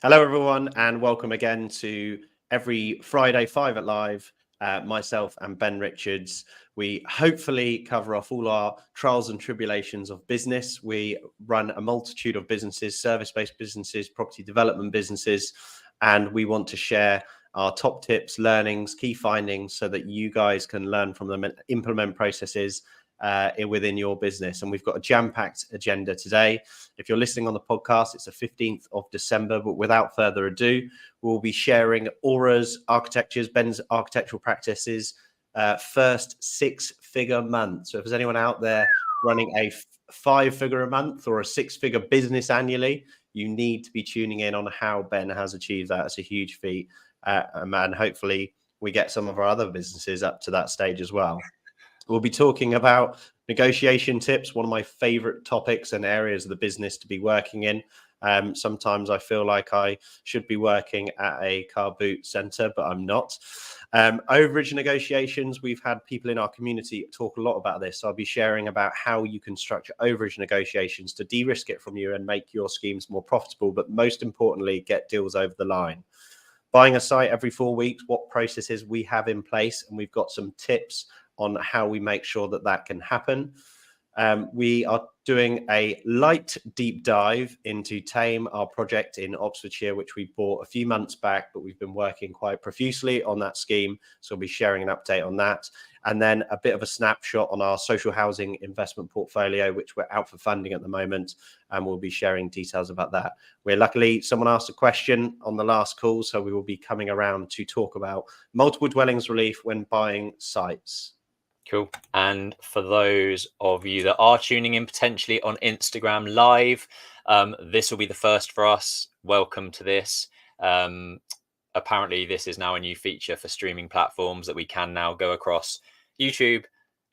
Hello, everyone, and welcome again to every Friday, 5 at Live. Myself and Ben Richards, we hopefully cover off all our trials and tribulations of business. We run a multitude of businesses, service-based businesses, property development businesses, and we want to share our top tips, learnings, key findings so that you guys can learn from them and implement processes within your business. And we've got a jam-packed agenda today. If you're listening on the podcast, it's the 15th of December, but without further ado, we'll be sharing Aura's architectures, Ben's architectural practices, first six-figure month. So if there's anyone out there running a five-figure a month or a six-figure business annually, you need to be tuning in on how Ben has achieved that. It's a huge feat. And hopefully we get some of our other businesses up to that stage as well. We'll be talking about negotiation tips, one of my favorite topics and areas of the business to be working in. Sometimes I feel like I should be working at a car boot center, but I'm not. Overage negotiations, we've had people in our community talk a lot about this. So I'll be sharing about how you can structure overage negotiations to de-risk it from you and make your schemes more profitable, but most importantly, get deals over the line. Buying a site every 4 weeks, what processes we have in place, and we've got some tips on how we make sure that that can happen. We are doing a light deep dive into Thame, our project in Oxfordshire, which we bought a few months back, but we've been working quite profusely on that scheme. So we'll be sharing an update on that. And then a bit of a snapshot on our social housing investment portfolio, which we're out for funding at the moment. And we'll be sharing details about that. We're luckily, someone asked a question on the last call, so we will be coming around to talk about multiple dwellings relief when buying sites. Cool. And for those of you that are tuning in potentially on Instagram Live, this will be the first for us. Welcome to this. Apparently, this is now a new feature for streaming platforms that we can now go across YouTube,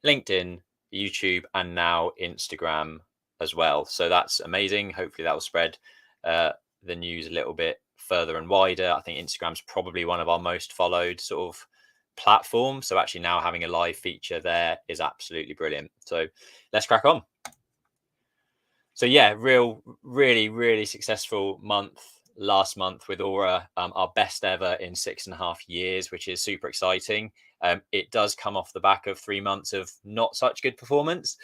LinkedIn, YouTube, and now Instagram as well. So that's amazing. Hopefully that will spread the news a little bit further and wider. I think Instagram's probably one of our most followed sort of platform, so actually now having a live feature there is absolutely brilliant. So let's crack on. So yeah, really successful month last month with Aura, our best ever in 6.5 years, which is super exciting. It does come off the back of 3 months of not such good performance.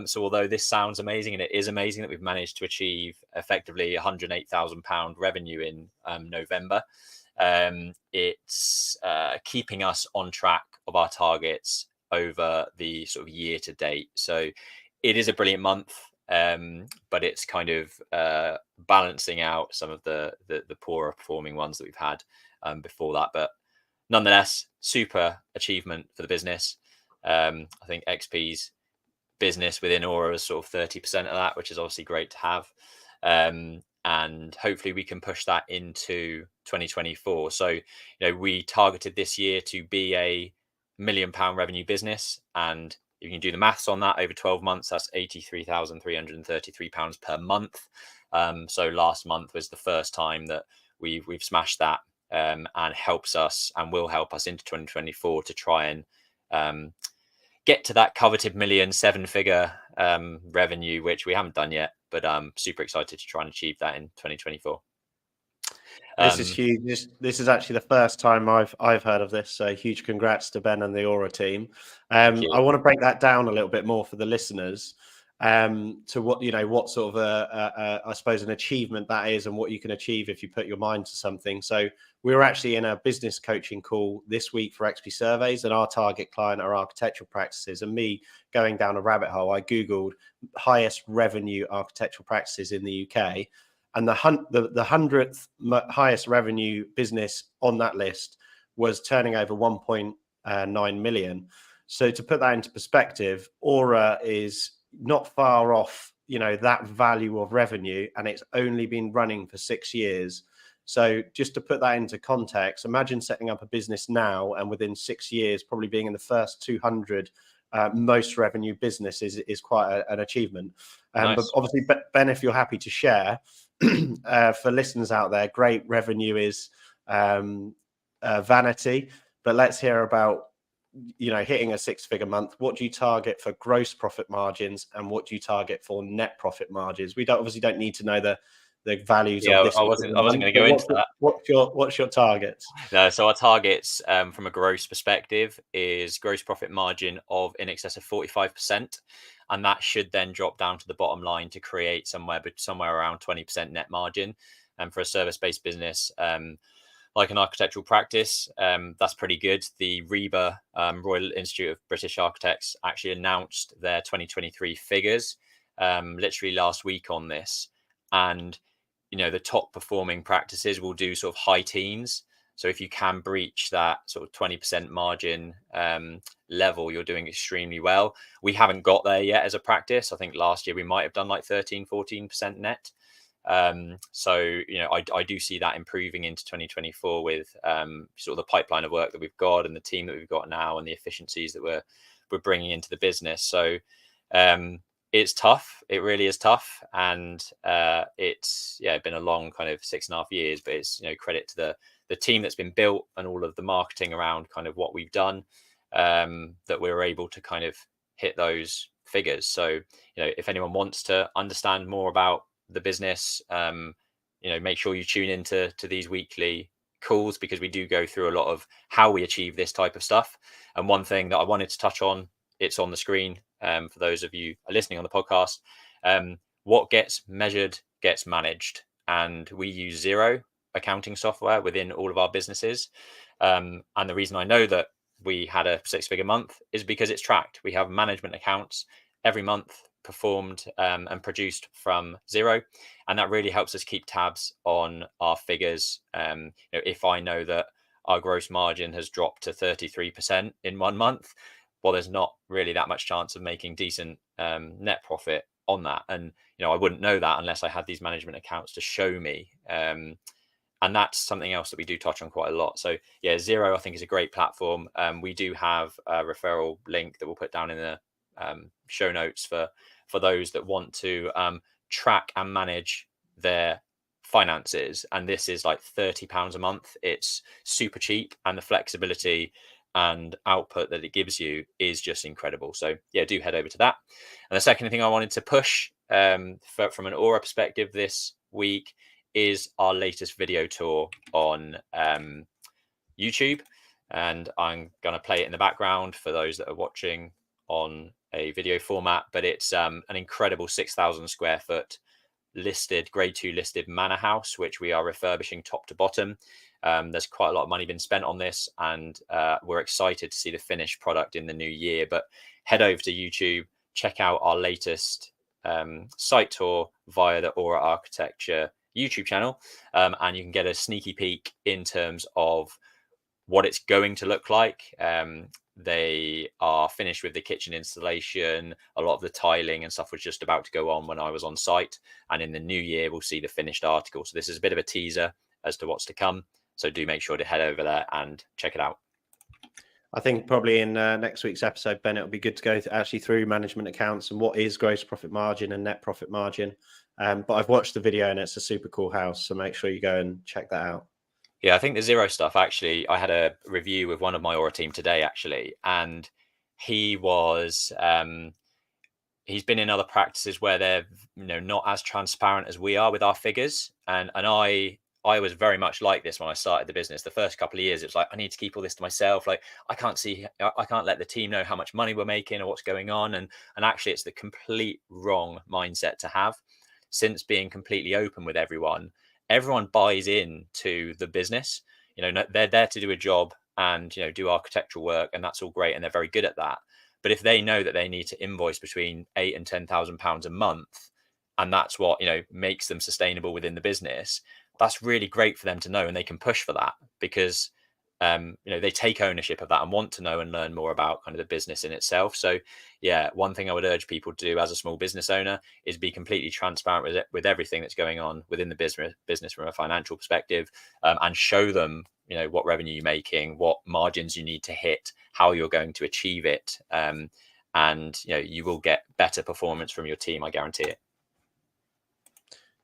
So although this sounds amazing, and it is amazing that we've managed to achieve effectively £108,000 revenue in November, it's keeping us on track of our targets over the sort of year to date. So it is a brilliant month, but it's kind of balancing out some of the poorer performing ones that we've had before that. But nonetheless, super achievement for the business. I think XP's business within Aura is sort of 30% of that, which is obviously great to have. And hopefully we can push that into 2024. So, we targeted this year to be a £1 million revenue business. And you can do the maths on that over 12 months, that's £83,333 per month. So last month was the first time that we've smashed that, and helps us and will help us into 2024 to try and get to that coveted million 7-figure revenue, which we haven't done yet, but I'm super excited to try and achieve that in 2024. This is huge. This is actually the first time I've heard of this. So huge congrats to Ben and the Aura team. I want to break that down a little bit more for the listeners, to what sort of I suppose an achievement that is, and what you can achieve if you put your mind to something. So we were actually in a business coaching call this week for XP Surveys, and our target client are architectural practices. And me going down a rabbit hole, I googled highest revenue architectural practices in the UK. And the 100th highest revenue business on that list was turning over 1.9 million. So to put that into perspective, Aura is not far off, that value of revenue, and it's only been running for 6 years. So just to put that into context, imagine setting up a business now and within 6 years, probably being in the first 200 most revenue business is quite an achievement. Nice. But obviously, Ben, if you're happy to share, for listeners out there, great revenue is vanity, but let's hear about hitting a 6-figure month. What do you target for gross profit margins, and what do you target for net profit margins? We obviously don't need to know the the values Yeah, of this. I wasn't going to go into that. What's your targets? No, so our targets from a gross perspective is gross profit margin of in excess of 45%, and that should then drop down to the bottom line to create somewhere around 20% net margin. And for a service-based business, like an architectural practice, that's pretty good. The RIBA, Royal Institute of British Architects, actually announced their 2023 figures literally last week on this, and the top performing practices will do sort of high teens. So if you can breach that sort of 20% margin level, you're doing extremely well. We haven't got there yet as a practice. I think last year we might have done like 13-14% net. So I do see that improving into 2024 with sort of the pipeline of work that we've got and the team that we've got now and the efficiencies that we're bringing into the business. So it's tough. It really is tough, and it's been a long kind of 6.5 years. But it's credit to the team that's been built and all of the marketing around kind of what we've done, that we're able to kind of hit those figures. So if anyone wants to understand more about the business, make sure you tune into these weekly calls, because we do go through a lot of how we achieve this type of stuff. And one thing that I wanted to touch on, it's on the screen for those of you listening on the podcast. What gets measured gets managed, and we use Xero accounting software within all of our businesses. And the reason I know that we had a 6-figure month is because it's tracked. We have management accounts every month performed and produced from Xero, and that really helps us keep tabs on our figures. If I know that our gross margin has dropped to 33% in 1 month, well, there's not really that much chance of making decent net profit on that. And I wouldn't know that unless I had these management accounts to show me. And that's something else that we do touch on quite a lot. So yeah, Xero I think is a great platform. We do have a referral link that we'll put down in the show notes for those that want to track and manage their finances. And this is like £30 a month. It's super cheap, and the flexibility and output that it gives you is just incredible. So yeah, do head over to that. And the second thing I wanted to push from an Aura perspective this week is our latest video tour on YouTube. And I'm going to play it in the background for those that are watching on a video format, but it's an incredible 6,000 square foot listed grade 2 listed manor house, which we are refurbishing top to bottom. There's quite a lot of money been spent on this, and we're excited to see the finished product in the new year. But head over to YouTube, check out our latest site tour via the Aura Architecture YouTube channel, and you can get a sneaky peek in terms of what it's going to look like. They are finished with the kitchen installation. A lot of the tiling and stuff was just about to go on when I was on site, and in the new year we'll see the finished article. So this is a bit of a teaser as to what's to come, so do make sure to head over there and check it out. I think probably in next week's episode, Ben, it'll be good to go actually through management accounts and what is gross profit margin and net profit margin. But I've watched the video and it's a super cool house, so make sure you go and check that out. Yeah, I think the Xero stuff, actually, I had a review with one of my Aura team today, actually, and he was he's been in other practices where they're not as transparent as we are with our figures, and I was very much like this when I started the business. The first couple of years, it was like, I need to keep all this to myself. Like, I can't let the team know how much money we're making or what's going on. And actually, it's the complete wrong mindset to have. Since being completely open with everyone buys into the business. They're there to do a job and do architectural work, and that's all great, and they're very good at that. But if they know that they need to invoice between £8,000 and £10,000 a month, and that's what makes them sustainable within the business, that's really great for them to know, and they can push for that because they take ownership of that and want to know and learn more about kind of the business in itself. So yeah, one thing I would urge people to do as a small business owner is be completely transparent with everything that's going on within the business from a financial perspective, and show them what revenue you're making, what margins you need to hit, how you're going to achieve it, and you will get better performance from your team, I guarantee it.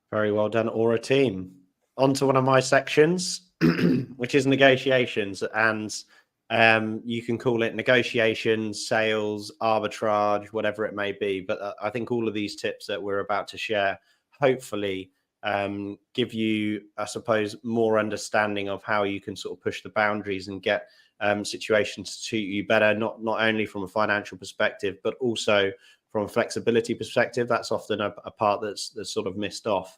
Very well done, Aura team. On to one of my sections, which is negotiations, and you can call it negotiations, sales, arbitrage, whatever it may be. But I think all of these tips that we're about to share hopefully give you, I suppose, more understanding of how you can sort of push the boundaries and get situations to suit you better, not only from a financial perspective, but also from a flexibility perspective. That's often a part that's sort of missed off.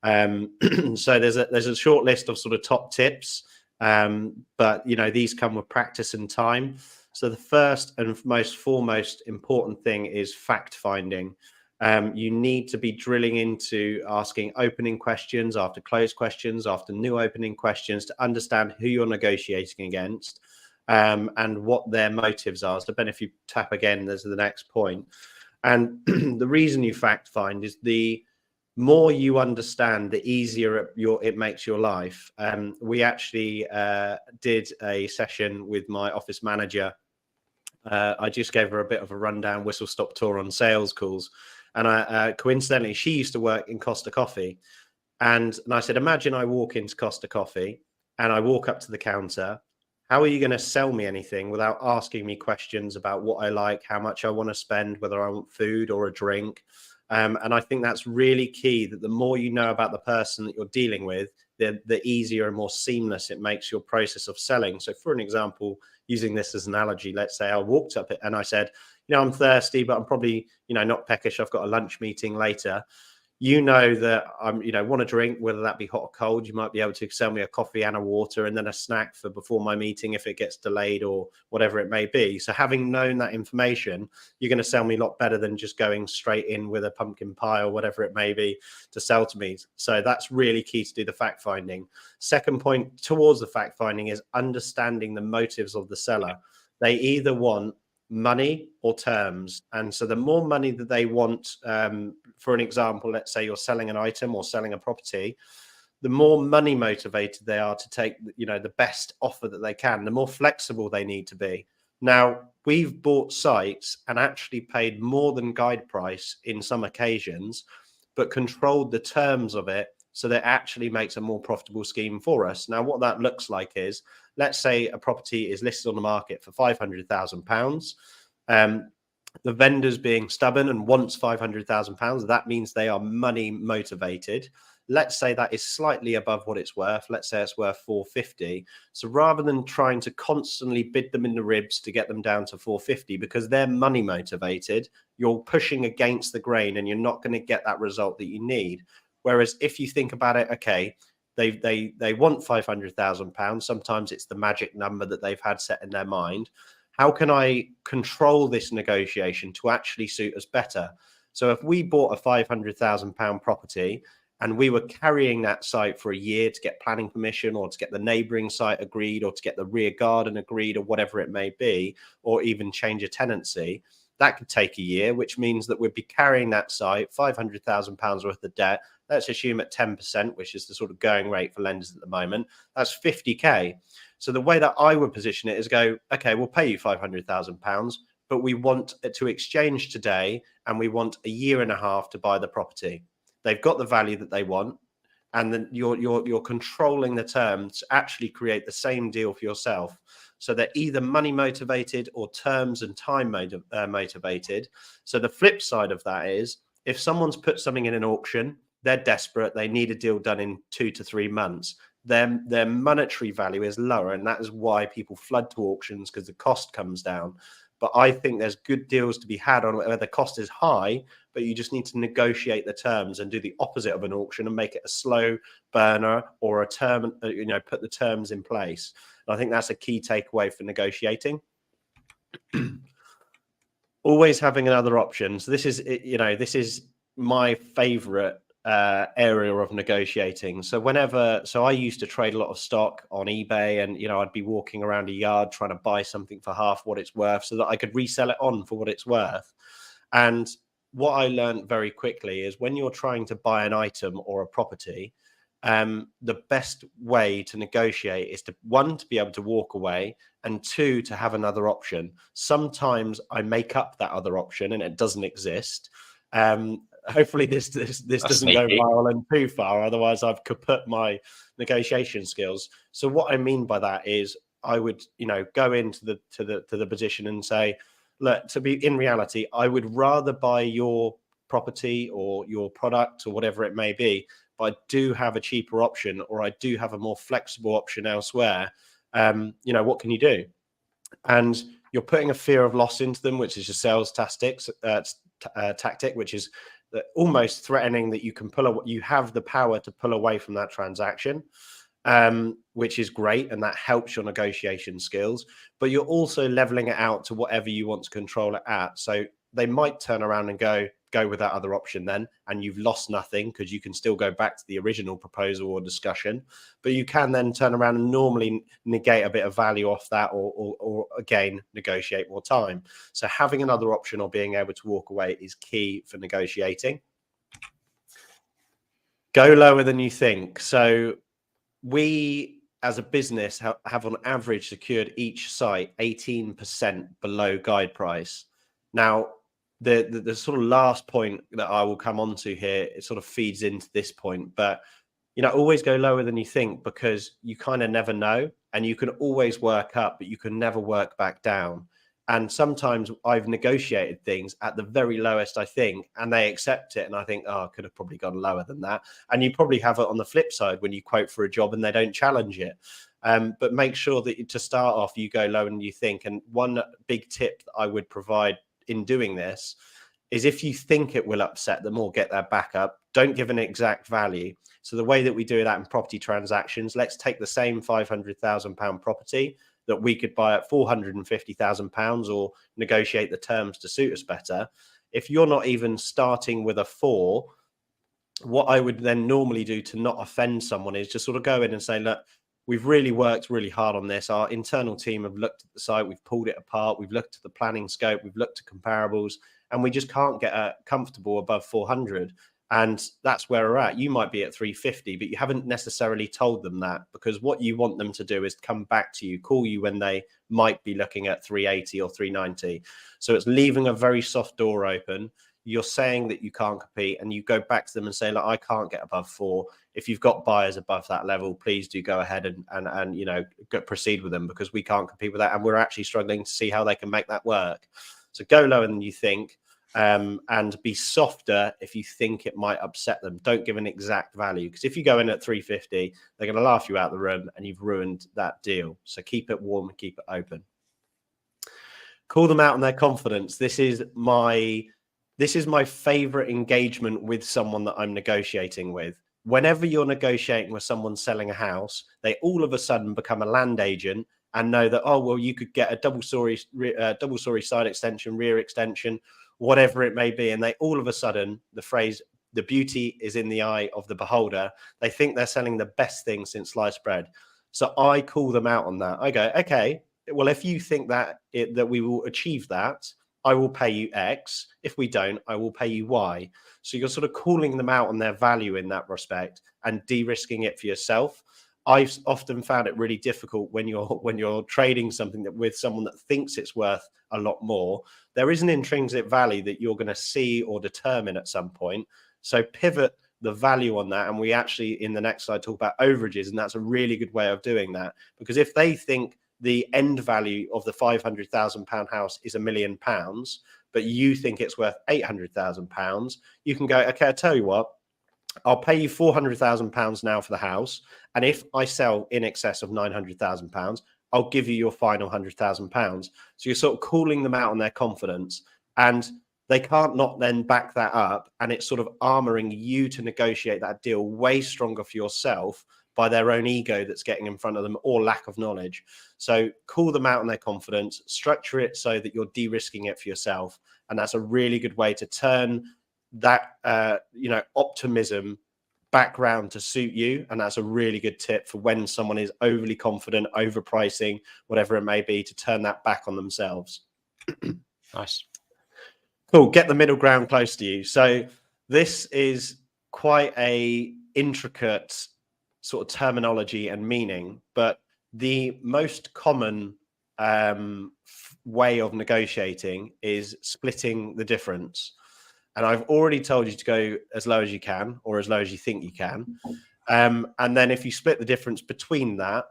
So there's a short list of sort of top tips, but these come with practice and time. So the first and most foremost important thing is fact finding. You need to be drilling into asking opening questions after closed questions after new opening questions to understand who you're negotiating against, and what their motives are. So Ben, if you tap again, there's the next point. And the reason you fact find is the more you understand, the easier it makes your life. We actually did a session with my office manager. I just gave her a bit of a rundown, whistle stop tour on sales calls. And I coincidentally, she used to work in Costa Coffee. And I said, imagine I walk into Costa Coffee and I walk up to the counter. How are you going to sell me anything without asking me questions about what I like, how much I want to spend, whether I want food or a drink? And I think that's really key, that the more you know about the person that you're dealing with, the easier and more seamless it makes your process of selling. So for an example, using this as an analogy, let's say I walked up and I said, I'm thirsty, but I'm probably, not peckish. I've got a lunch meeting later. That I'm, want a drink, whether that be hot or cold. You might be able to sell me a coffee and a water and then a snack for before my meeting if it gets delayed or whatever it may be. So having known that information, you're going to sell me a lot better than just going straight in with a pumpkin pie or whatever it may be to sell to me. So that's really key to do the fact finding. Second point towards the fact finding is understanding the motives of the seller. They either want money or terms, and so the more money that they want, for an example, let's say you're selling an item or selling a property, the more money motivated they are to take the best offer that they can, the more flexible they need to be. Now, we've bought sites and actually paid more than guide price in some occasions, but controlled the terms of it so that it actually makes a more profitable scheme for us. Now, what that looks like is, let's say a property is listed on the market for £500,000. The vendor's being stubborn and wants £500,000. That means they are money motivated. Let's say that is slightly above what it's worth. Let's say it's worth 450. So rather than trying to constantly bid them in the ribs to get them down to 450, because they're money motivated, you're pushing against the grain and you're not going to get that result that you need. Whereas if you think about it, okay, they want £500,000. Sometimes it's the magic number that they've had set in their mind. How can I control this negotiation to actually suit us better? So if we bought a £500,000 property and we were carrying that site for a year to get planning permission or to get the neighboring site agreed or to get the rear garden agreed or whatever it may be, or even change a tenancy, that could take a year, which means that we'd be carrying that site, £500,000 worth of debt. Let's assume at 10%, which is the sort of going rate for lenders at the moment. That's 50K. So the way that I would position it is go, okay, we'll pay you £500,000, but we want it to exchange today and we want a year and a half to buy the property. They've got the value that they want, and then you're controlling the terms to actually create the same deal for yourself. So they're either money motivated or terms and time motivated. So the flip side of that is, if someone's put something in an auction, they're desperate, they need a deal done in 2 to 3 months, their monetary value is lower, and that is why people flood to auctions, because the cost comes down. But I think there's good deals to be had on where the cost is high, but you just need to negotiate the terms and do the opposite of an auction and make it a slow burner or a term, put the terms in place. And I think that's a key takeaway for negotiating. Always having another option. So this is my favorite area of negotiating. So I used to trade a lot of stock on eBay, and I'd be walking around a yard trying to buy something for half what it's worth so that I could resell it on for what it's worth. And what I learned very quickly is, when you're trying to buy an item or a property, the best way to negotiate is to, one, to be able to walk away, and two, to have another option. Sometimes I make up that other option and it doesn't exist. Hopefully this doesn't go viral and too far, otherwise I've kaput my negotiation skills. So what I mean by that is, I would go into the position and say, look, in reality, I would rather buy your property or your product or whatever it may be, but I do have a cheaper option, or I do have a more flexible option elsewhere. What can you do? And you're putting a fear of loss into them, which is your sales tactic, which is almost threatening that you have the power to pull away from that transaction, which is great, and that helps your negotiation skills. But you're also leveling it out to whatever you want to control it at. So they might turn around and go with that other option then, and you've lost nothing, because you can still go back to the original proposal or discussion, but you can then turn around and normally negate a bit of value off that, or again negotiate more time. So having another option or being able to walk away is key for negotiating. Go lower than you think. So we as a business have on average secured each site 18% below guide price. Now, the sort of last point that I will come on to here, it sort of feeds into this point, but always go lower than you think, because you kind of never know, and you can always work up, but you can never work back down. And sometimes I've negotiated things at the very lowest, I think, and they accept it. And I think, oh, I could have probably gone lower than that. And you probably have it on the flip side when you quote for a job and they don't challenge it. But make sure that to start off, you go lower than you think. And one big tip that I would provide in doing this is, if you think it will upset them or get their back up, don't give an exact value. So the way that we do that in property transactions, let's take the same £500,000 property that we could buy at £450,000 or negotiate the terms to suit us better. If you're not even starting with a 4, what I would then normally do to not offend someone is just sort of go in and say, look, we've really worked really hard on this. Our internal team have looked at the site, we've pulled it apart, we've looked at the planning scope, we've looked at comparables, and we just can't get comfortable above 400. And that's where we're at. You might be at 350, but you haven't necessarily told them that, because what you want them to do is come back to you, call you when they might be looking at 380 or 390. So it's leaving a very soft door open. You're saying that you can't compete, and you go back to them and say, look, I can't get above 4. If you've got buyers above that level, please do go ahead and proceed with them, because we can't compete with that, and we're actually struggling to see how they can make that work. So go lower than you think. And be softer if you think it might upset them. Don't give an exact value, because if you go in at 350, they're going to laugh you out the room and you've ruined that deal. So keep it warm and keep it open. Call them out on their confidence. This is my favorite engagement with someone that I'm negotiating with. Whenever you're negotiating with someone selling a house, they all of a sudden become a land agent and know that, oh, well, you could get a double story side extension, rear extension, whatever it may be. And they all of a sudden, the phrase, the beauty is in the eye of the beholder, they think they're selling the best thing since sliced bread. So I call them out on that. I go, okay, well, if you think that we will achieve that, I will pay you X. If we don't, I will pay you Y. So you're sort of calling them out on their value in that respect and de-risking it for yourself. I've often found it really difficult when you're trading something with someone that thinks it's worth a lot more. There is an intrinsic value that you're going to see or determine at some point. So pivot the value on that. And we actually, in the next slide, talk about overages. And that's a really good way of doing that. Because if they think the end value of the £500,000 house is £1 million, but you think it's worth £800,000, you can go, okay, I tell you what, I'll pay you £400,000 now for the house. And if I sell in excess of £900,000, I'll give you your final £100,000. So you're sort of calling them out on their confidence, and they can't not then back that up. And it's sort of armoring you to negotiate that deal way stronger for yourself by their own ego that's getting in front of them, or lack of knowledge. So call them out on their confidence, structure it so that you're de-risking it for yourself. And that's a really good way to turn that optimism background to suit you. And that's a really good tip for when someone is overly confident, overpricing, whatever it may be, to turn that back on themselves. Nice. Cool. Get the middle ground close to you. So this is quite a intricate sort of terminology and meaning, but the most common way of negotiating is splitting the difference. And I've already told you to go as low as you can, or as low as you think you can. And then if you split the difference between that,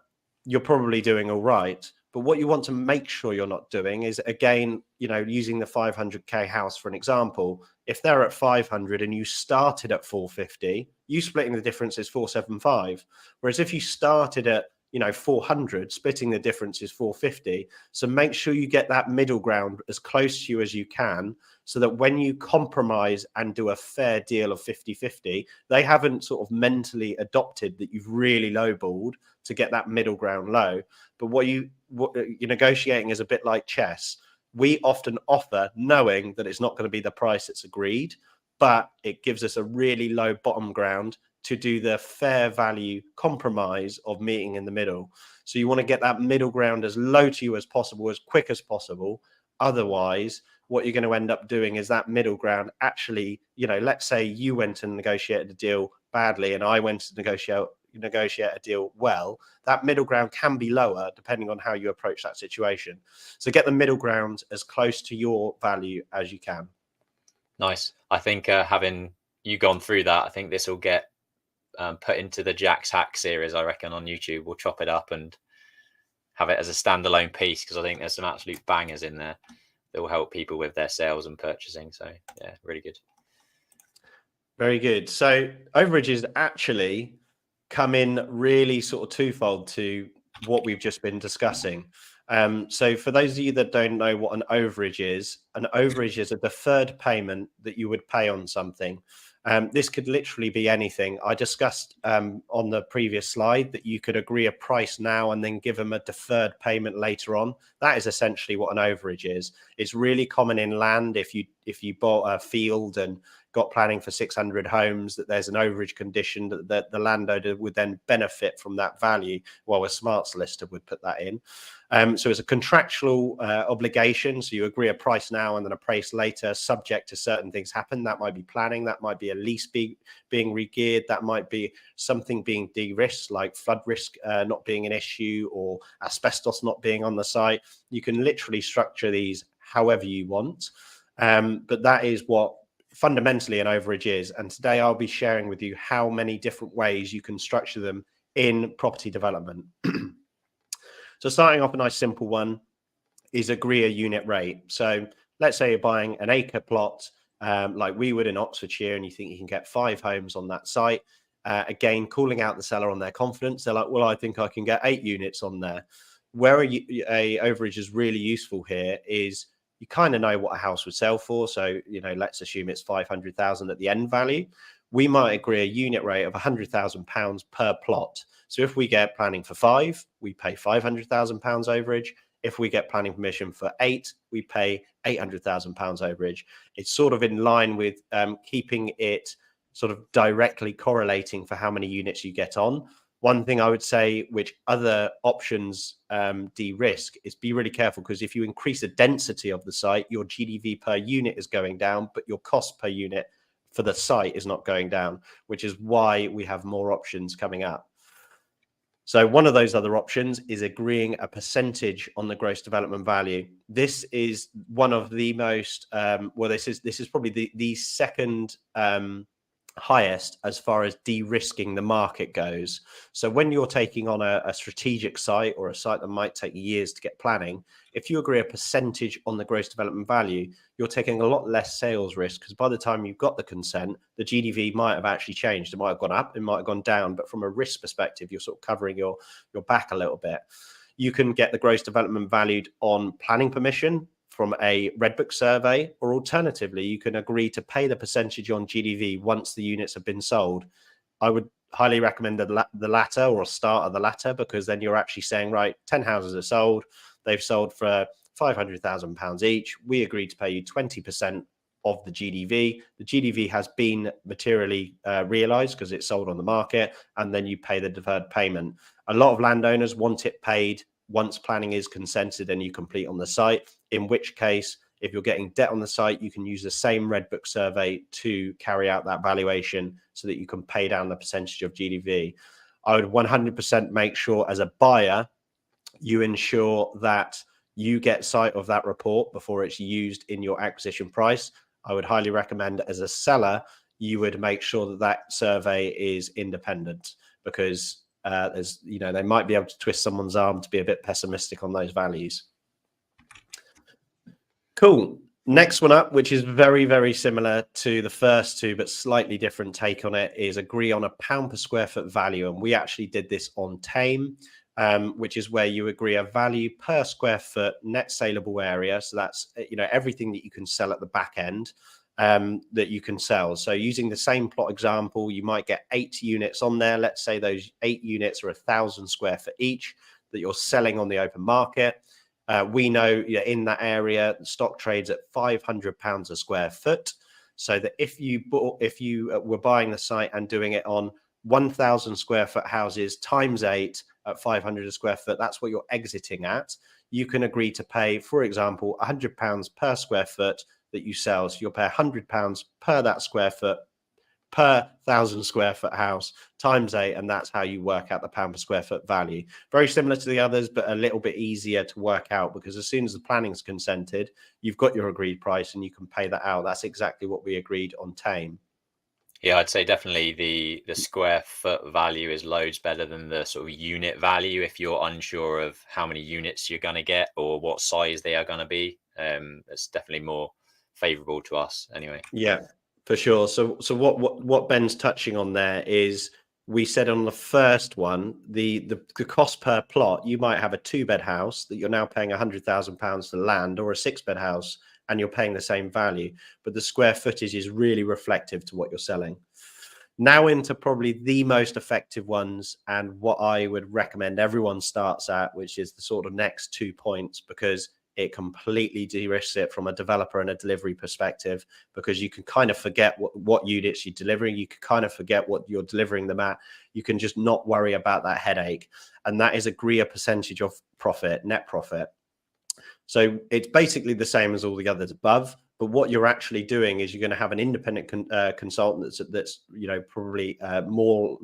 you're probably doing all right. But what you want to make sure you're not doing is, again, using the 500K house for an example, if they're at 500 and you started at 450, you splitting the difference is 475. Whereas if you started at 400, splitting the difference is 450. So make sure you get that middle ground as close to you as you can, so that when you compromise and do a fair deal of 50-50, they haven't sort of mentally adopted that you've really lowballed to get that middle ground low. But what you're negotiating is a bit like chess. We often offer knowing that it's not going to be the price that's agreed, but it gives us a really low bottom ground to do the fair value compromise of meeting in the middle. So you want to get that middle ground as low to you as possible, as quick as possible. Otherwise, what you're going to end up doing is that middle ground actually, let's say you went and negotiated a deal badly and I went to negotiate a deal well, that middle ground can be lower depending on how you approach that situation. So get the middle ground as close to your value as you can. Nice. I think having you gone through that, I think this will get put into the Jack's Hack series, I reckon, on YouTube. We'll chop it up and have it as a standalone piece, because I think there's some absolute bangers in there that will help people with their sales and purchasing. So yeah, really good. Very good. So overages actually come in really sort of twofold to what we've just been discussing. So for those of you that don't know what an overage is a deferred payment that you would pay on something. This could literally be anything. I discussed on the previous slide that you could agree a price now and then give them a deferred payment later on. That is essentially what an overage is. It's really common in land. If you bought a field and got planning for 600 homes, that there's an overage condition that the landowner would then benefit from that value, while a smart solicitor would put that in. So it's a contractual obligation. So you agree a price now and then a price later, subject to certain things happen. That might be planning, that might be a lease being re-geared, that might be something being de-risked, like flood risk not being an issue, or asbestos not being on the site. You can literally structure these however you want. But that is what fundamentally an overage is. And today I'll be sharing with you how many different ways you can structure them in property development. So starting off, a nice simple one is agree a unit rate. So let's say you're buying an acre plot like we would in Oxfordshire, and you think you can get 5 homes on that site. Again, calling out the seller on their confidence. They're like, well, I think I can get 8 units on there. Where a overage is really useful here is you kind of know what a house would sell for. So, let's assume it's 500,000 at the end value. We might agree a unit rate of £100,000 per plot. So if we get planning for 5, we pay £500,000 overage. If we get planning permission for 8, we pay £800,000 overage. It's sort of in line with keeping it sort of directly correlating for how many units you get on. One thing I would say, which other options de-risk, is be really careful, because if you increase the density of the site, your GDV per unit is going down, but your cost per unit for the site is not going down, which is why we have more options coming up. So one of those other options is agreeing a percentage on the gross development value. This is one of the most, this is probably the second highest as far as de-risking the market goes. So when you're taking on a strategic site, or a site that might take years to get planning, if you agree a percentage on the gross development value, you're taking a lot less sales risk, because by the time you've got the consent, the GDV might have actually changed. It might have gone up, it might have gone down, but from a risk perspective, you're sort of covering your back a little bit. You can get the gross development valued on planning permission from a red book survey, or alternatively, you can agree to pay the percentage on GDV once the units have been sold. I would highly recommend the latter, or a start of the latter, because then you're actually saying, right, 10 houses are sold, they've sold for £500,000 each. We agreed to pay you 20% of the GDV. The GDV has been materially realized because it's sold on the market, and then you pay the deferred payment. A lot of landowners want it paid once planning is consented and you complete on the site, in which case, if you're getting debt on the site, you can use the same red book survey to carry out that valuation so that you can pay down the percentage of GDV. I would 100% make sure as a buyer, you ensure that you get sight of that report before it's used in your acquisition price. I would highly recommend as a seller, you would make sure that that survey is independent, because they might be able to twist someone's arm to be a bit pessimistic on those values. Cool. Next one up, which is very, very similar to the first two, but slightly different take on it, is agree on a pound per square foot value. And we actually did this on Thame, which is where you agree a value per square foot net saleable area. So that's, everything that you can sell at the back end that you can sell. So using the same plot example, you might get 8 units on there. Let's say those 8 units are 1,000 square foot each that you're selling on the open market. We know in that area, the stock trades at £500 a square foot. So that if you were buying the site and doing it on 1,000 square foot houses times 8 at 500 a square foot, that's what you're exiting at. You can agree to pay, for example, £100 per square foot that you sell. So you'll pay £100 per that square foot per 1,000 square foot house times 8, and that's how you work out the pound per square foot value. Very similar to the others, but a little bit easier to work out, because as soon as the planning's consented, you've got your agreed price and you can pay that out. That's exactly what we agreed on Thame. Yeah, I'd say definitely the square foot value is loads better than the sort of unit value if you're unsure of how many units you're going to get or what size they are going to be. It's definitely more favorable to us anyway. Yeah, for sure. So what Ben's touching on there is, we said on the first one, the cost per plot, you might have a 2-bed house that you're now paying £100,000 to land, or a 6-bed house and you're paying the same value, but the square footage is really reflective to what you're selling. Now into probably the most effective ones, and what I would recommend everyone starts at, which is the sort of next 2 points, because it completely de-risks it from a developer and a delivery perspective, because you can kind of forget what units you're delivering. You can kind of forget what you're delivering them at. You can just not worry about that headache. And that is agree a percentage of profit, net profit. So it's basically the same as all the others above, but what you're actually doing is you're going to have an independent consultant that's probably more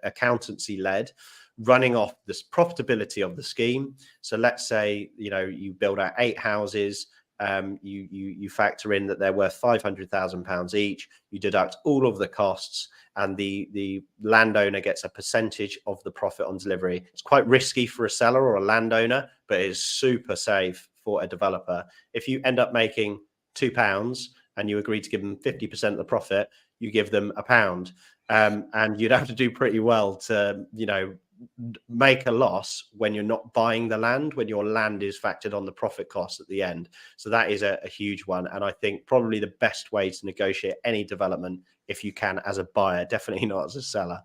accountancy led, running off this profitability of the scheme. So let's say you build out 8 houses, you factor in that they're worth £500,000 each, you deduct all of the costs, and the landowner gets a percentage of the profit on delivery. It's quite risky for a seller or a landowner, but it's super safe for a developer. If you end up making £2 and you agree to give them 50% of the profit, you give them £1, and you'd have to do pretty well to make a loss when you're not buying the land, when your land is factored on the profit cost at the end. So that is a huge one, and I think probably the best way to negotiate any development, if you can, as a buyer, definitely not as a seller.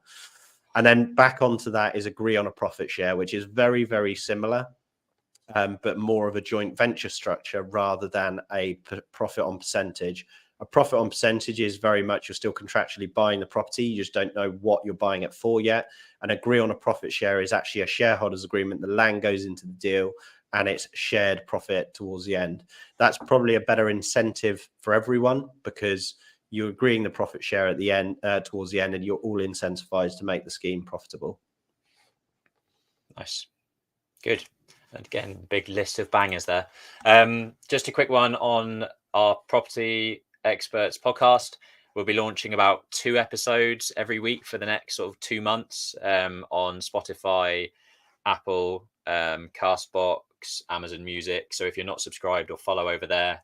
And then back onto that is agree on a profit share, which is very, very similar, but more of a joint venture structure rather than a profit on percentage. A profit on percentage is very much you're still contractually buying the property, you just don't know what you're buying it for yet. And agree on a profit share is actually a shareholders agreement. The land goes into the deal and it's shared profit towards the end. That's probably a better incentive for everyone, because you're agreeing the profit share at the end, towards the end, and you're all incentivized to make the scheme profitable. Nice. Good. And again, big list of bangers there. Just a quick one on our Property Experts podcast. We'll be launching about 2 episodes every week for the next sort of 2 months on Spotify, Apple, Castbox, Amazon Music. So if you're not subscribed or follow over there,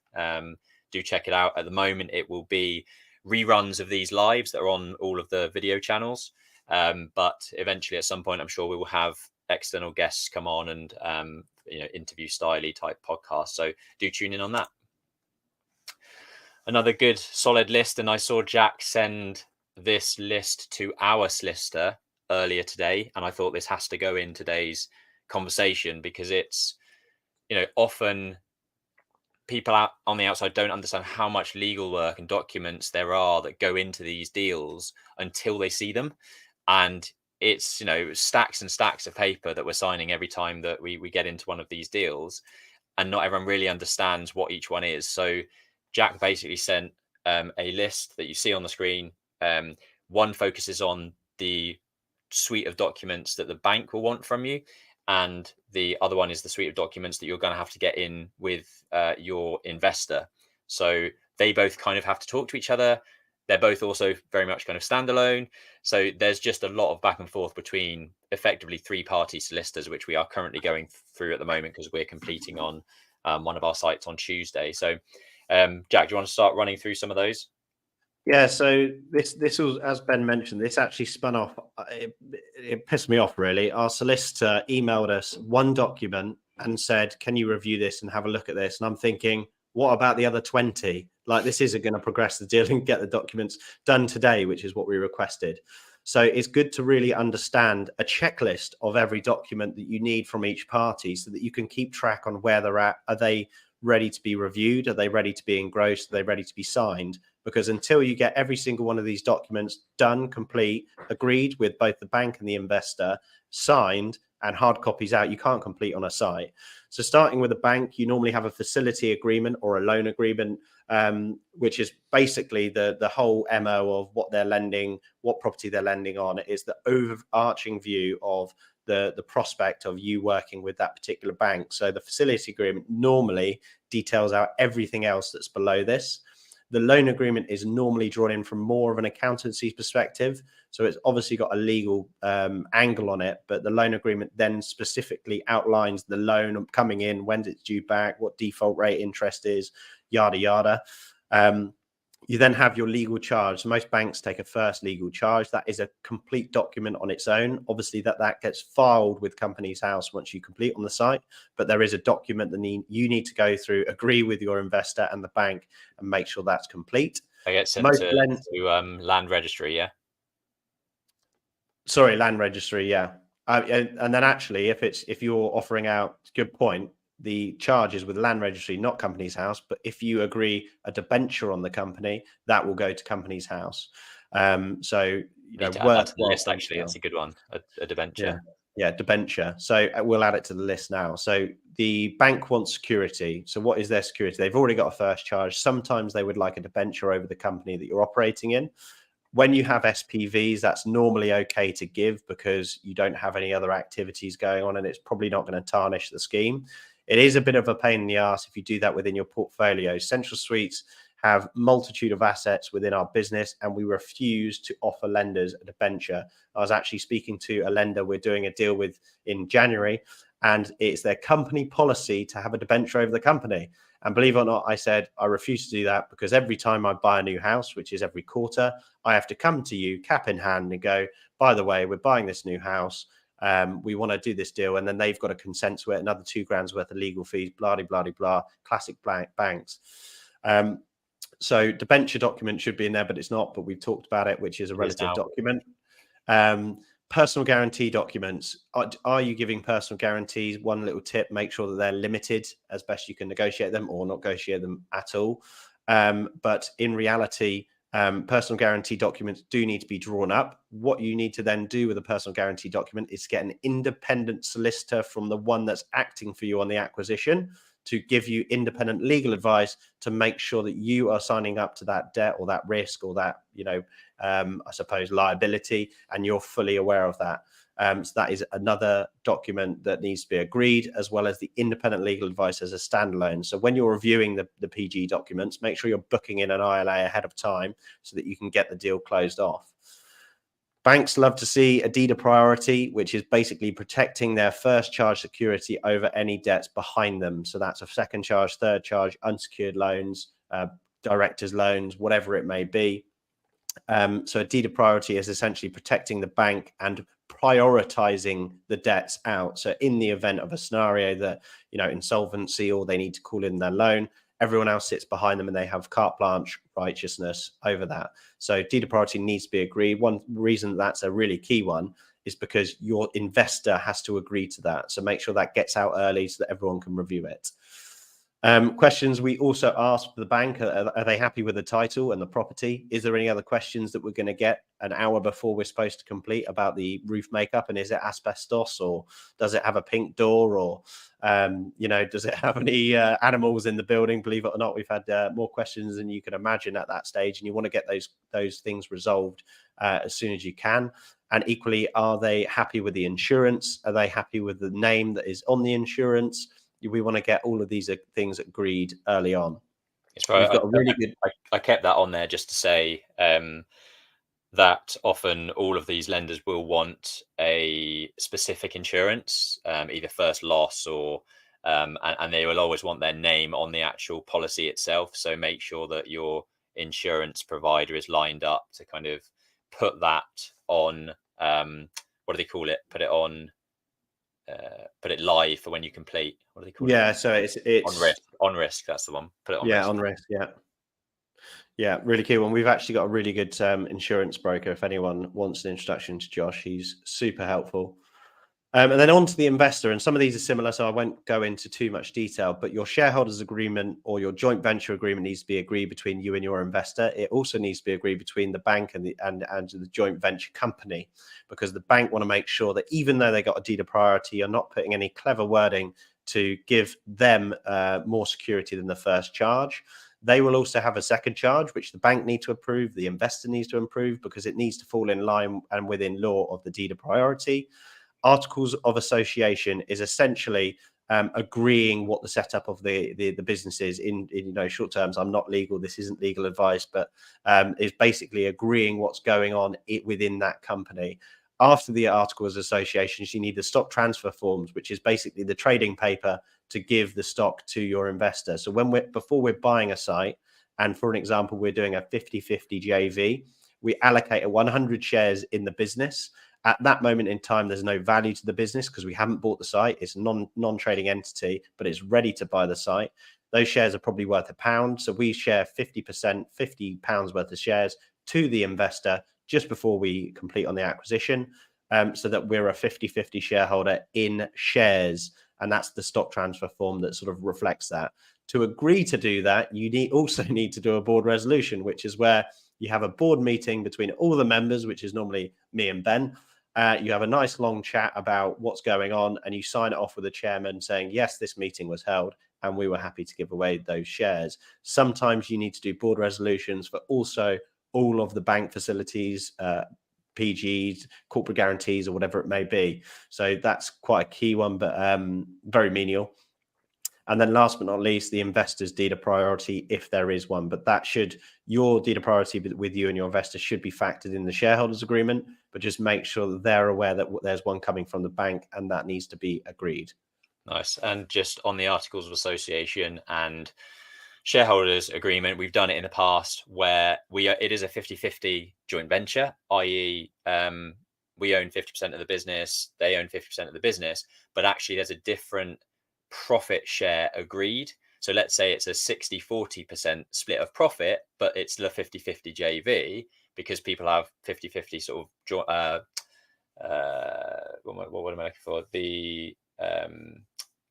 do check it out. At the moment, it will be reruns of these lives that are on all of the video channels. But eventually, at some point, I'm sure we will have external guests come on and interview styley type podcast. So do tune in on that. Another good solid list, and I saw Jack send this list to our solicitor earlier today, and I thought this has to go in today's conversation, because it's often people out on the outside don't understand how much legal work and documents there are that go into these deals until they see them. And it's stacks and stacks of paper that we're signing every time that we get into one of these deals, and not everyone really understands what each one is. So Jack basically sent a list that you see on the screen. One focuses on the suite of documents that the bank will want from you, and the other one is the suite of documents that you're going to have to get in with your investor. So they both kind of have to talk to each other. They're both also very much kind of standalone. So there's just a lot of back and forth between effectively 3-party solicitors, which we are currently going through at the moment because we're completing on one of our sites on Tuesday. So Jack, do you want to start running through some of those? Yeah, so this was, as Ben mentioned, this actually spun off. It pissed me off really. Our solicitor emailed us one document and said, "Can you review this and have a look at this?" And I'm thinking, what about the other 20? Like, this isn't going to progress the deal and get the documents done today, which is what we requested. So it's good to really understand a checklist of every document that you need from each party, so that you can keep track on where they're at. Are they ready to be reviewed? Are they ready to be engrossed? Are they ready to be signed? Because until you get every single one of these documents done, complete, agreed with both the bank and the investor, signed, and hard copies out, you can't complete on a site. So starting with a bank, you normally have a facility agreement or a loan agreement, which is basically the whole MO of what they're lending, what property they're lending on. It is the overarching view of the prospect of you working with that particular bank. So the facility agreement normally details out everything else that's below this. The loan agreement is normally drawn in from more of an accountancy perspective. So it's obviously got a legal angle on it, but the loan agreement then specifically outlines the loan coming in, when it's due back, what default rate interest is, yada, yada. You then have your legal charge. Most banks take a first legal charge. That is a complete document on its own. Obviously, that gets filed with Companies House once you complete on the site, but there is a document that you need to go through, agree with your investor and the bank, and make sure that's complete. I get sent to land registry, yeah? Sorry, land registry, yeah. And then actually, if you're offering out, good point, the charges with land registry, not Companies House, but if you agree a debenture on the company, that will go to Companies House. So you know, Need to add that to the list. Actually, that's a good one. A debenture. Yeah, debenture. So we'll add it to the list now. So the bank wants security. So what is their security? They've already got a first charge. Sometimes they would like a debenture over the company that you're operating in. When you have SPVs, that's normally okay to give because you don't have any other activities going on, and it's probably not going to tarnish the scheme. It is a bit of a pain in the ass if you do that within your portfolio. Central Suites have multitude of assets within our business, and we refuse to offer lenders a debenture. I was actually speaking to a lender we're doing a deal with in January, and it's their company policy to have a debenture over the company. And believe it or not, I said, I refuse to do that because every time I buy a new house, which is every quarter, I have to come to you cap in hand and go, by the way, we're buying this new house. We want to do this deal. And then they've got to consent to it, another £2,000 worth of legal fees, blah, blah, blah, blah, classic banks. So debenture document should be in there, but it's not, but we've talked about it, which is a relative document. Personal guarantee documents. Are you giving personal guarantees? One little tip, make sure that they're limited as best you can negotiate them or not negotiate them at all. But in reality, personal guarantee documents do need to be drawn up. What you need to then do with a personal guarantee document is get an independent solicitor from the one that's acting for you on the acquisition to give you independent legal advice to make sure that you are signing up to that debt or that risk or that, I suppose, liability, and you're fully aware of that. So that is another document that needs to be agreed, as well as the independent legal advice as a standalone. So when you're reviewing the PG documents, make sure you're booking in an ILA ahead of time so that you can get the deal closed off. Banks love to see a deed of priority, which is basically protecting their first charge security over any debts behind them. So that's a second charge, third charge, unsecured loans, directors' loans, whatever it may be. So a deed of priority is essentially protecting the bank and prioritizing the debts out. So in the event of a scenario that, insolvency, or they need to call in their loan, everyone else sits behind them and they have carte blanche righteousness over that. So deed of priority needs to be agreed. One reason that's a really key one is because your investor has to agree to that. So make sure that gets out early so that everyone can review it. Questions we also asked the bank, are they happy with the title and the property? Is there any other questions that we're going to get an hour before we're supposed to complete about the roof makeup? And is it asbestos, or does it have a pink door, or does it have any animals in the building? Believe it or not, we've had more questions than you can imagine at that stage, and you want to get those things resolved as soon as you can. And equally, are they happy with the insurance? Are they happy with the name that is on the insurance? We want to get all of these things agreed early on. It's right. We've got a really good. I kept that on there just to say that often all of these lenders will want a specific insurance, either first loss or and they will always want their name on the actual policy itself. So make sure that your insurance provider is lined up to kind of put that on, what do they call it? Put it live for when you complete. What do they call it? Yeah, so it's on risk. That's the one. Put it on yeah, risk. on risk. Yeah, really cool. And we've actually got a really good insurance broker. If anyone wants an introduction to Josh, he's super helpful. And then on to the investor, and some of these are similar, so I won't go into too much detail, but your shareholders agreement or your joint venture agreement needs to be agreed between you and your investor. It also needs to be agreed between the bank and the joint venture company, because the bank want to make sure that even though they got a deed of priority, you're not putting any clever wording to give them more security than the first charge. They will also have a second charge, which the bank need to approve, the investor needs to approve, because it needs to fall in line and within law of the deed of priority. Articles of association is essentially agreeing what the setup of the business is in short terms. I'm not legal, this isn't legal advice, but is basically agreeing what's going on within that company. After the articles of associations, you need the stock transfer forms, which is basically the trading paper to give the stock to your investor. So before we're buying a site, and for an example, we're doing a 50-50 JV, we allocate 100 shares in the business. At that moment in time, there's no value to the business because we haven't bought the site. It's a non-trading entity, but it's ready to buy the site. Those shares are probably worth £1. So we share 50%, £50 worth of shares to the investor just before we complete on the acquisition, so that we're a 50-50 shareholder in shares. And that's the stock transfer form that sort of reflects that. To agree to do that, you also need to do a board resolution, which is where you have a board meeting between all the members, which is normally me and Ben. You have a nice long chat about what's going on, and you sign it off with the chairman saying, yes, this meeting was held and we were happy to give away those shares. Sometimes you need to do board resolutions for also all of the bank facilities, PGs, corporate guarantees, or whatever it may be. So that's quite a key one, but very menial. And then last but not least, the investor's deed of priority, if there is one. But your deed of priority with you and your investor should be factored in the shareholders agreement, but just make sure that they're aware that there's one coming from the bank and that needs to be agreed. Nice. And just on the articles of association and shareholders agreement, we've done it in the past where it is a 50-50 joint venture, i.e. we own 50% of the business, they own 50% of the business, but actually there's a different profit share agreed. So let's say it's a 60-40% split of profit, but it's the 50-50 JV because people have 50-50 sort of what am I looking for? The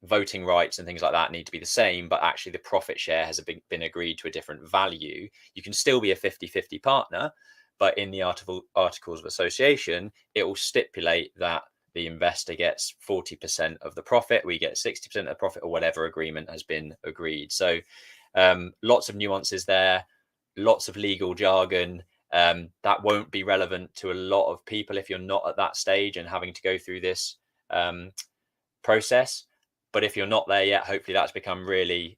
voting rights and things like that need to be the same, but actually the profit share has been agreed to a different value. You can still be a 50-50 partner, but in the articles of association, it will stipulate that the investor gets 40% of the profit, we get 60% of the profit, or whatever agreement has been agreed. So lots of nuances there, lots of legal jargon. That won't be relevant to a lot of people if you're not at that stage and having to go through this process. But if you're not there yet, hopefully that's become really,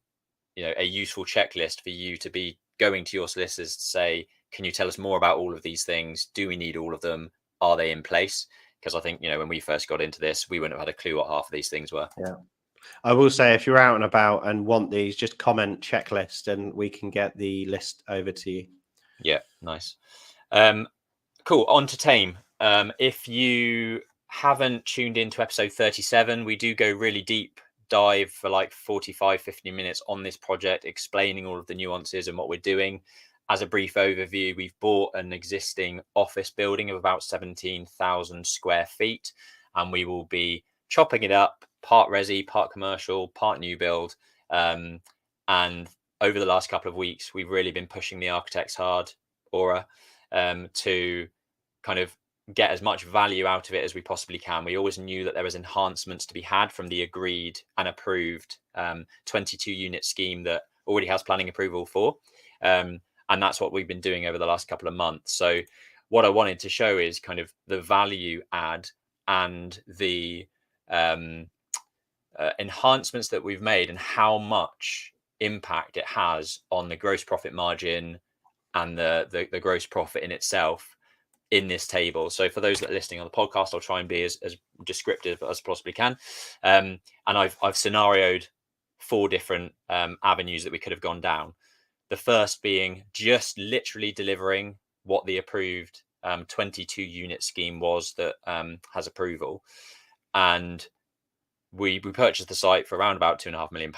a useful checklist for you to be going to your solicitors to say, can you tell us more about all of these things? Do we need all of them? Are they in place? Because I think, when we first got into this, we wouldn't have had a clue what half of these things were. Yeah. I will say, if you're out and about and want these, just comment checklist and we can get the list over to you. Yeah, nice. Cool. On to Thame. If you haven't tuned into episode 37, we do go really deep dive for like 45-50 minutes on this project, explaining all of the nuances and what we're doing. As a brief overview, we've bought an existing office building of about 17,000 square feet, and we will be chopping it up, part resi, part commercial, part new build. And over the last couple of weeks, we've really been pushing the architects hard, Aura, to kind of get as much value out of it as we possibly can. We always knew that there was enhancements to be had from the agreed and approved 22 unit scheme that already has planning approval for. And that's what we've been doing over the last couple of months. So what I wanted to show is kind of the value add and the enhancements that we've made and how much impact it has on the gross profit margin and the gross profit in itself in this table. So for those that are listening on the podcast, I'll try and be as descriptive as possibly can. And I've scenarioed 4 different avenues that we could have gone down. The first being just literally delivering what the approved 22 unit scheme was that has approval. And we purchased the site for around about £2.5 million.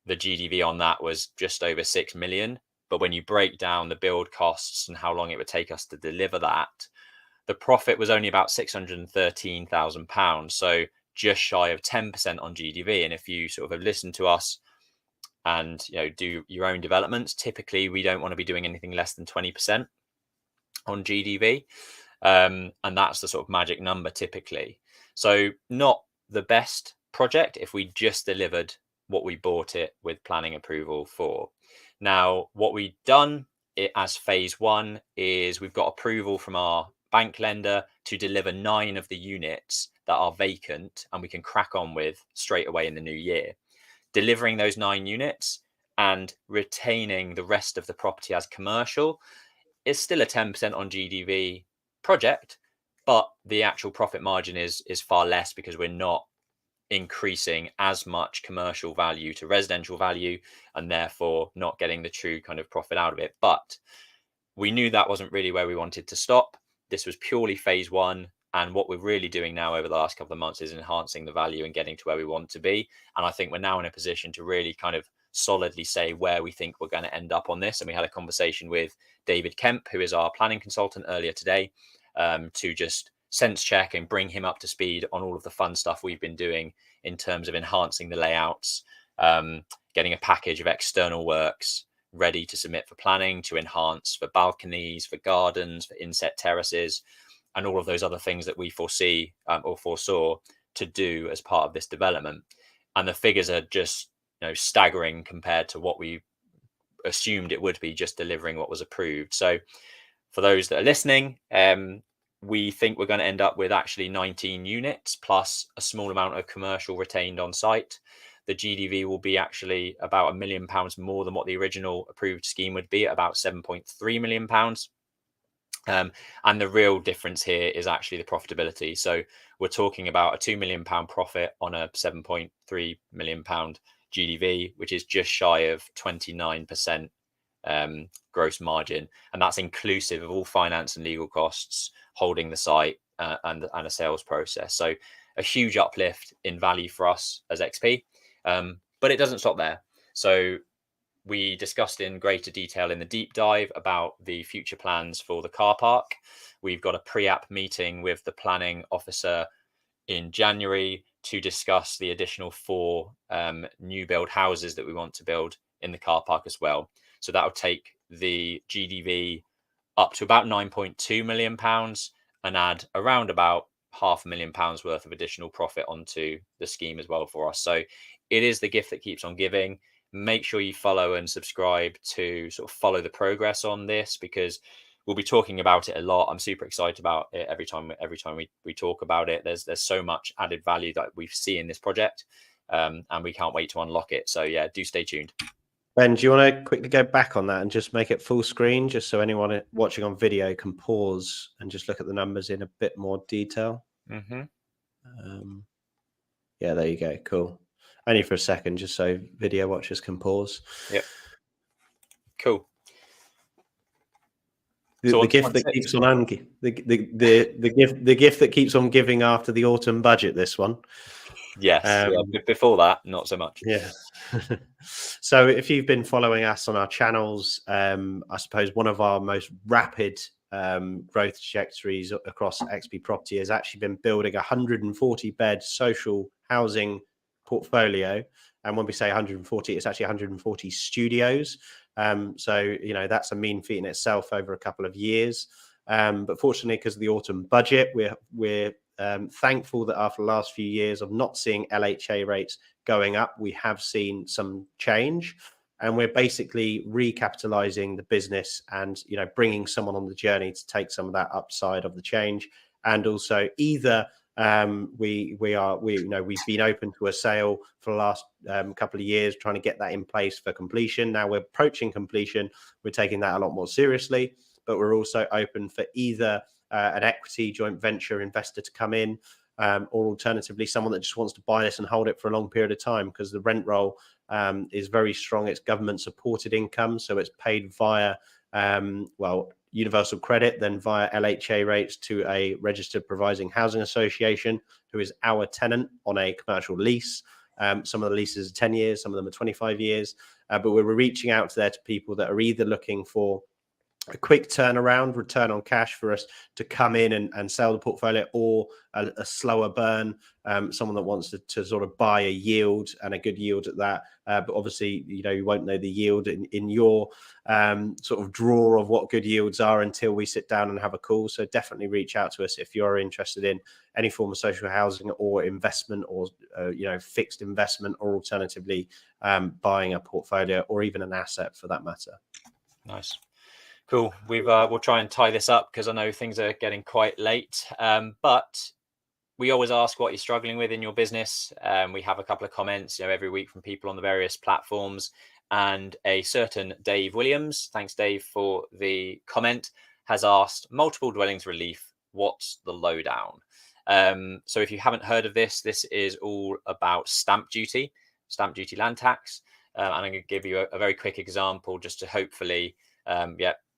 The GDV on that was just over 6 million. But when you break down the build costs and how long it would take us to deliver that, the profit was only about £613,000. So just shy of 10% on GDV. And if you sort of have listened to us and do your own developments, typically we don't want to be doing anything less than 20% on GDV. And that's the sort of magic number typically. So not the best project if we just delivered what we bought it with planning approval for. Now, what we've done as phase 1 is we've got approval from our bank lender to deliver 9 of the units that are vacant and we can crack on with straight away in the new year. Delivering those 9 units and retaining the rest of the property as commercial is still a 10% on GDV project, but the actual profit margin is far less because we're not increasing as much commercial value to residential value and therefore not getting the true kind of profit out of it. But we knew that wasn't really where we wanted to stop. This was purely phase 1. And what we're really doing now over the last couple of months is enhancing the value and getting to where we want to be. And I think we're now in a position to really kind of solidly say where we think we're going to end up on this. And we had a conversation with David Kemp, who is our planning consultant, earlier today, to just sense check and bring him up to speed on all of the fun stuff we've been doing in terms of enhancing the layouts, getting a package of external works ready to submit for planning, to enhance for balconies, for gardens, for inset terraces, and all of those other things that we foresee or foresaw to do as part of this development. And the figures are just staggering compared to what we assumed it would be just delivering what was approved. So for those that are listening, we think we're going to end up with actually 19 units plus a small amount of commercial retained on site. The GDV will be actually about £1 million more than what the original approved scheme would be, at about £7.3 million. And the real difference here is actually the profitability. So we're talking about a £2 million profit on a £7.3 million GDV, which is just shy of 29% gross margin. And that's inclusive of all finance and legal costs, holding the site and a sales process. So a huge uplift in value for us as XP. But it doesn't stop there. So we discussed in greater detail in the deep dive about the future plans for the car park. We've got a pre-app meeting with the planning officer in January to discuss the additional 4 new build houses that we want to build in the car park as well. So that will take the GDV up to about £9.2 million and add around about £500,000 worth of additional profit onto the scheme as well for us. So it is the gift that keeps on giving. Make sure you follow and subscribe to sort of follow the progress on this, because we'll be talking about it a lot. I'm super excited about it every time we talk about it. There's so much added value that we see in this project, and we can't wait to unlock it. So yeah, do stay tuned. Ben, do you want to quickly go back on that and just make it full screen, just so anyone watching on video can pause and just look at the numbers in a bit more detail? Mm-hmm. Yeah, there you go. Cool. Only for a second, just so video watchers can pause. Yep. Cool. The gift that keeps on the gift that keeps on giving after the autumn budget. This one. Yes. Yeah, before that, not so much. Yeah. So if you've been following us on our channels, I suppose one of our most rapid growth trajectories across XP Property has actually been building a 140-bed social housing portfolio. And when we say 140, it's actually 140 studios. So, that's a mean feat in itself over a couple of years. But fortunately, because of the autumn budget, we're thankful that after the last few years of not seeing LHA rates going up, we have seen some change. And we're basically recapitalizing the business and, bringing someone on the journey to take some of that upside of the change. And also either we've been open to a sale for the last couple of years, trying to get that in place for completion. Now we're approaching completion. We're taking that a lot more seriously, but we're also open for either an equity joint venture investor to come in, or alternatively, someone that just wants to buy this and hold it for a long period of time, because the rent roll is very strong. It's government supported income, so it's paid via universal credit, then via LHA rates to a registered providing housing association, who is our tenant on a commercial lease. Some of the leases are 10 years, some of them are 25 years, but we're reaching out to people that are either looking for a quick turnaround, return on cash for us to come in and sell the portfolio, or a slower burn, someone that wants to sort of buy a yield, and a good yield at that. But obviously, you won't know the yield in your sort of drawer of what good yields are until we sit down and have a call. So definitely reach out to us if you're interested in any form of social housing or investment, or fixed investment, or alternatively buying a portfolio or even an asset for that matter. Nice. Cool. We'll try and tie this up, because I know things are getting quite late. But we always ask what you're struggling with in your business. We have a couple of comments, every week from people on the various platforms, and a certain Dave Williams, thanks Dave for the comment, has asked, multiple dwellings relief, what's the lowdown? So if you haven't heard of this is all about stamp duty land tax. And I'm going to give you a very quick example, just to hopefully,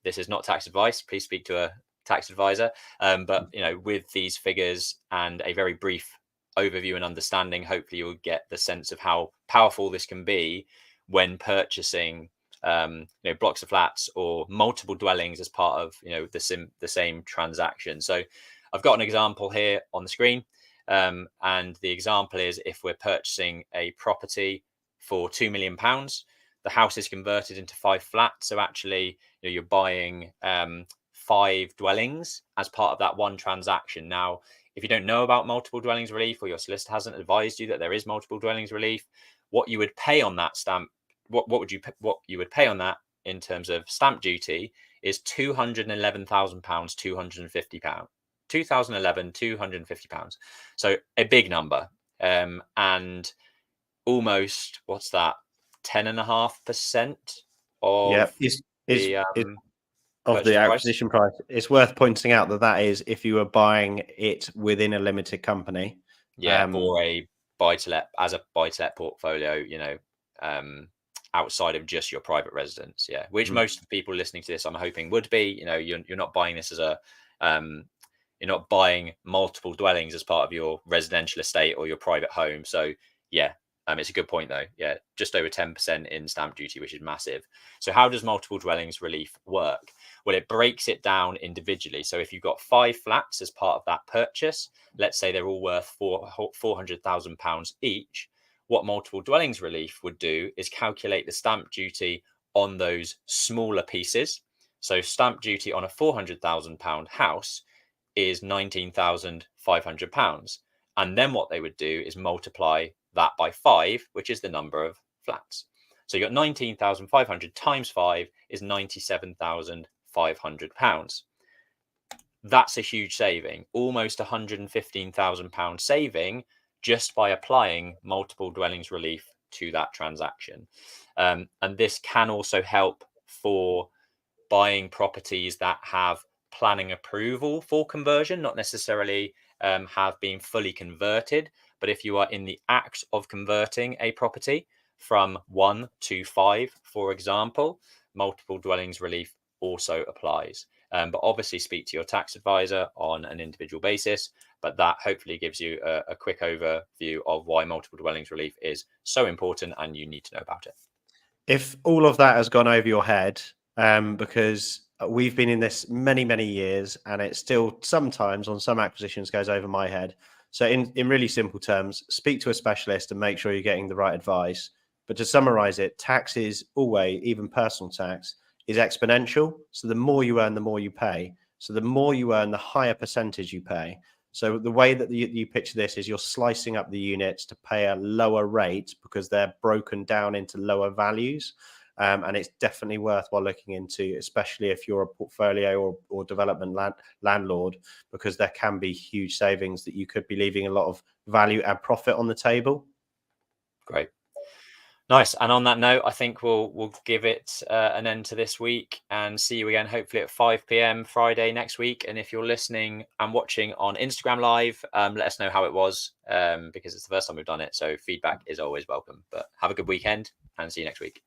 this is not tax advice. Please speak to a tax advisor. But with these figures and a very brief overview and understanding, hopefully you'll get the sense of how powerful this can be when purchasing blocks of flats or multiple dwellings as part of the same transaction. So I've got an example here on the screen, and the example is, if we're purchasing a property for £2 million, the house is converted into 5 flats. So actually, you're buying 5 dwellings as part of that one transaction. Now, if you don't know about multiple dwellings relief, or your solicitor hasn't advised you that there is multiple dwellings relief, what you would pay on that stamp, what you would pay on that in terms of stamp duty is £211,000, £250. £2,250. So a big number, and almost, what's that, 10.5% of the acquisition price. It's worth pointing out that is if you were buying it within a limited company, or a buy-to-let portfolio, outside of just your private residence, which most of the people listening to this, I'm hoping, would be. You're not buying this as you're not buying multiple dwellings as part of your residential estate or your private home. So it's a good point though. Just over 10% in stamp duty, which is massive. So how does multiple dwellings relief work? Well, it breaks it down individually. So if you've got 5 flats as part of that purchase, let's say they're all worth £400,000 each, what multiple dwellings relief would do is calculate the stamp duty on those smaller pieces. So stamp duty on a £400,000 house is £19,500. And then what they would do is multiply that by 5, which is the number of flats. So you got 19,500 times 5 is £97,500. That's a huge saving, almost £115,000 saving, just by applying multiple dwellings relief to that transaction. And this can also help for buying properties that have planning approval for conversion, not necessarily have been fully converted. But if you are in the act of converting a property from 1 to 5, for example, multiple dwellings relief also applies. But obviously speak to your tax advisor on an individual basis. But that hopefully gives you a quick overview of why multiple dwellings relief is so important and you need to know about it. If all of that has gone over your head, because we've been in this many, many years, and it still sometimes on some acquisitions goes over my head. So in really simple terms, speak to a specialist and make sure you're getting the right advice. But to summarize it, tax is always, even personal tax, is exponential. So the more you earn, the more you pay. So the more you earn, the higher percentage you pay. So the way that you picture this is you're slicing up the units to pay a lower rate because they're broken down into lower values. And it's definitely worthwhile looking into, especially if you're a portfolio or development landlord, because there can be huge savings that you could be leaving a lot of value and profit on the table. Great. Nice. And on that note, I think we'll give it an end to this week and see you again, hopefully at 5 p.m. Friday next week. And if you're listening and watching on Instagram Live, let us know how it was, because it's the first time we've done it. So feedback is always welcome. But have a good weekend and see you next week.